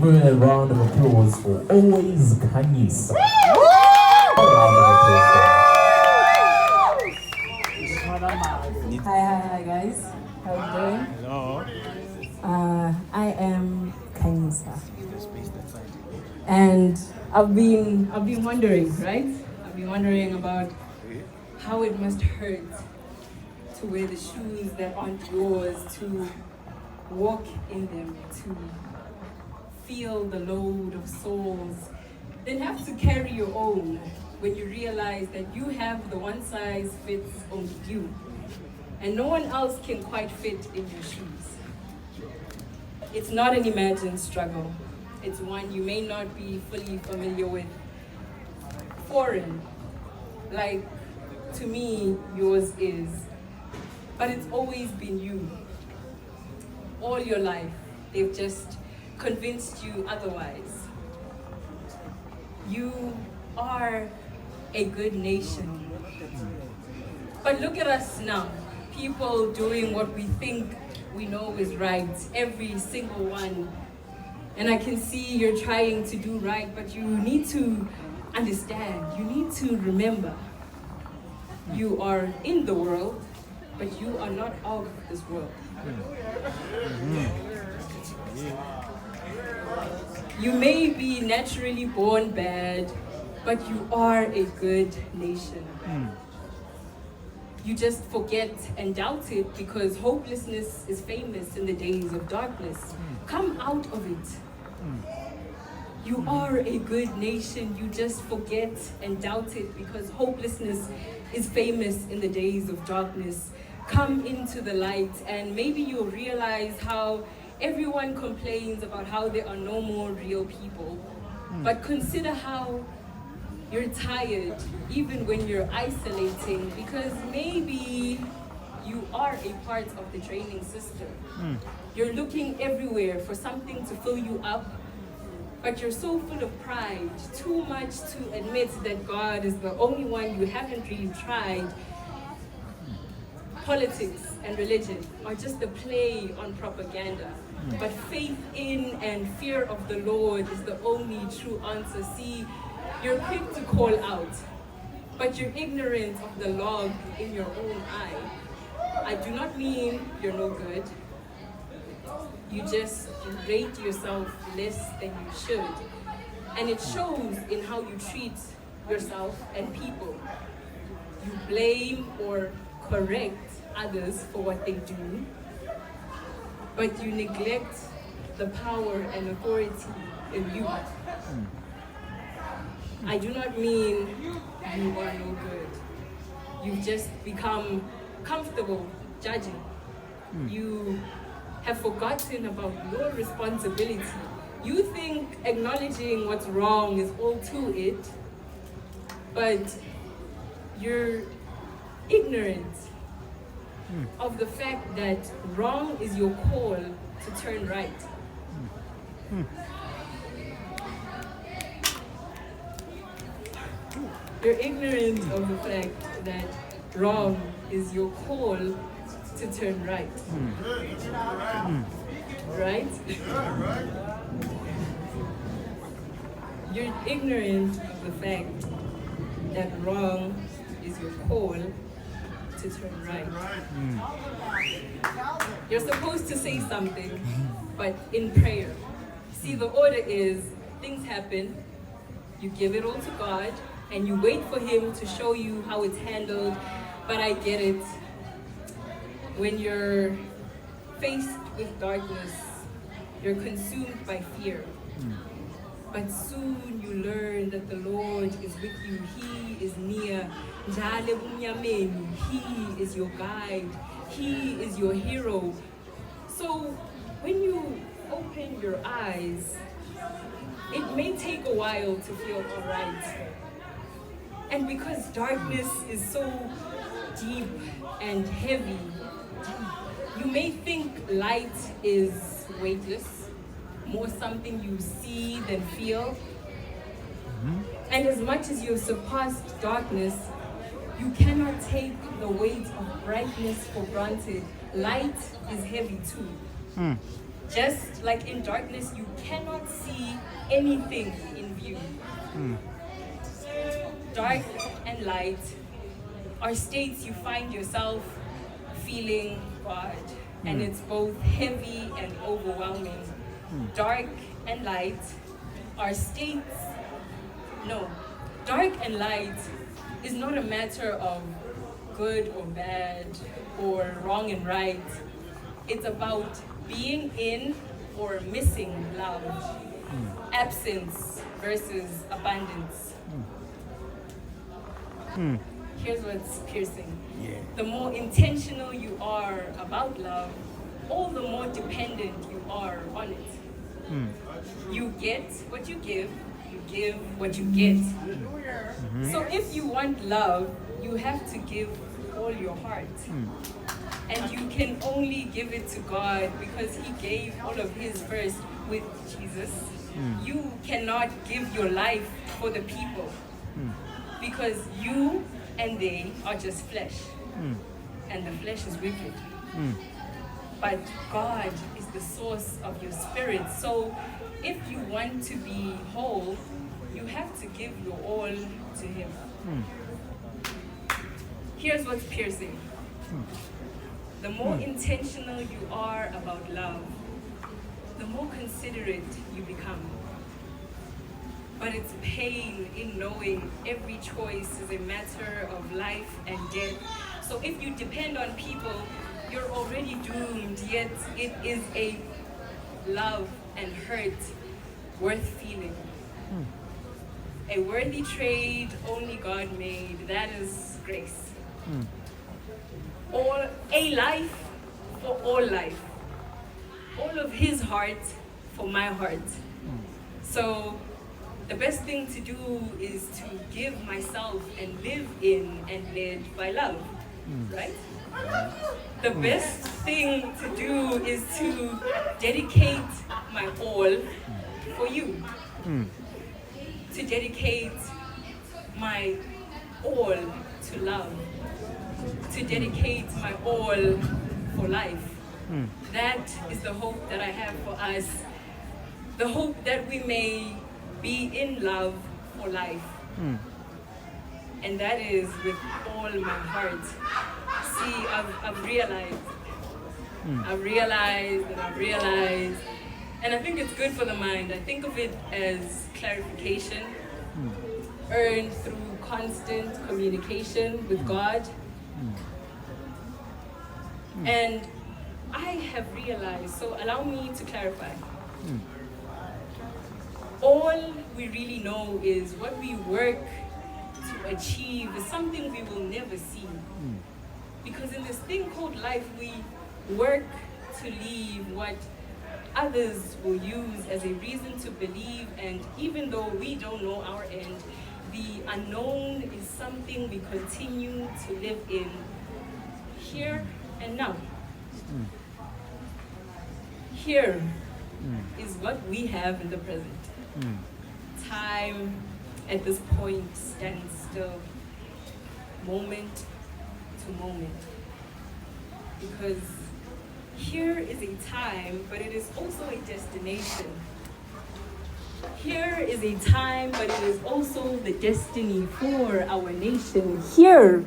her a round of applause for always Kanyisa. A round of applause for her. Hi guys. How you doing? Hello. I am Kanyisa. And I've been wondering, right? I've been wondering about how it must hurt to wear the shoes that aren't yours, to walk in them, to feel the load of souls, then have to carry your own when you realize that you have the one size fits only you, and no one else can quite fit in your shoes. It's not an imagined struggle. It's one you may not be fully familiar with. Foreign, like to me, yours is. But it's always been you. All your life, they've just convinced you otherwise. You are a good nation. But look at us now, people doing what we think we know is right, every single one. And I can see you're trying to do right, but you need to understand, you need to remember, you are in the world, but you are not of this world. You may be naturally born bad, but you are a good nation. You just forget and doubt it because hopelessness is famous in the days of darkness. Come out of it. You are a good nation. You just forget and doubt it because hopelessness is famous in the days of darkness. Come into the light and maybe you'll realize how everyone complains about how there are no more real people. But consider how you're tired even when you're isolating because maybe you are a part of the training system. You're looking everywhere for something to fill you up, but you're so full of pride, too much to admit that God is the only one you haven't really tried. Politics and religion are just a play on propaganda. But faith in and fear of the Lord is the only true answer. See, you're quick to call out, but you're ignorant of the log in your own eye. I do not mean you're no good. You just rate yourself less than you should. And it shows in how you treat yourself and people. You blame or correct others for what they do, but you neglect the power and authority in you. I do not mean you are no good. You've just become comfortable judging. You have forgotten about your responsibility. You think acknowledging what's wrong is all to it, but you're ignorant of the fact that wrong is your call to turn right. You're ignorant of the fact that wrong is your call to turn right. Right? You're ignorant of the fact that wrong is your call to turn right. You're supposed to say something, but in prayer. See, the order is things happen, you give it all to God, and you wait for Him to show you how it's handled. But I get it. When you're faced with darkness, you're consumed by fear. But soon you learn that the Lord is with you. He is near. He is your guide. He is your hero. So when you open your eyes, it may take a while to feel all right. And because darkness is so deep and heavy, you may think light is weightless, more something you see than feel. And as much as you've surpassed darkness, you cannot take the weight of brightness for granted. Light is heavy too. Just like in darkness, you cannot see anything in view. Dark and light are states you find yourself feeling God, and it's both heavy and overwhelming. Dark and light are states. No, dark and light is not a matter of good or bad or wrong and right. It's about being in or missing love, absence versus abundance. Here's what's piercing. The more intentional you are about love, all the more dependent you are on it. You get what you give what you get. So if you want love, you have to give all your heart. And you can only give it to God because He gave all of His first with Jesus. You cannot give your life for the people because you and they are just flesh. And the flesh is wicked. But God is the source of your spirit. So if you want to be whole, you have to give your all to Him. Here's what's piercing. The more intentional you are about love, the more considerate you become. But it's pain in knowing every choice is a matter of life and death. So if you depend on people, you're already doomed, yet it is a love and hurt worth feeling. A worthy trade only God made, that is grace. A life for all life. All of His heart for my heart. So the best thing to do is to give myself and live in and led by love, right? The best thing to do is to dedicate my all for you. To dedicate my all to love. To dedicate my all for life. That is the hope that I have for us. The hope that we may be in love for life. And that is with all my heart. See, I've realized. And I think it's good for the mind. I think of it as clarification, earned through constant communication with God. And I have realized, so allow me to clarify. All we really know is what we work to achieve is something we will never see. Because in this thing called life, we work to leave what others will use as a reason to believe, and even though we don't know our end, the unknown is something we continue to live in here and now. Here is what we have in the present. Time at this point stands still, moment to moment. Because here is a time, but it is also a destination. Here is a time, but it is also the destiny for our nation. Here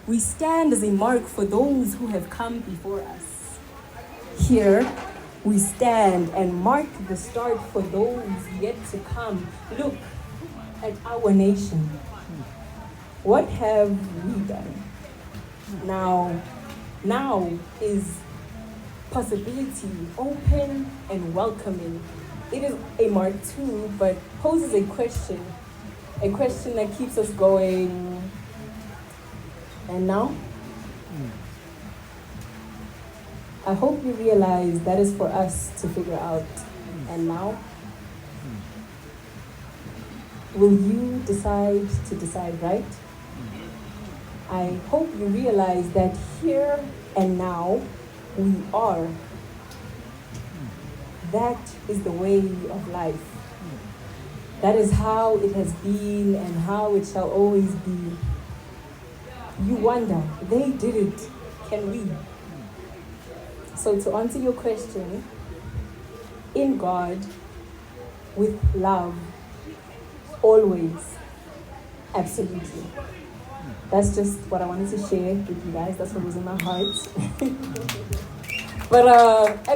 we stand as a mark for those who have come before us. Here we stand and mark the start for those yet to come. Look at our nation. What have we done? Now is possibility open and welcoming. It is a mark too, but poses a question that keeps us going. And now? I hope you realize that is for us to figure out. And now? Will you decide to decide right? I hope you realize that here and now we are. That is the way of life. That is how it has been and how it shall always be. You wonder, they did it, can we? So to answer your question, in God, with love, always. Absolutely. That's just what I wanted to share with you guys. That's what was in my heart. But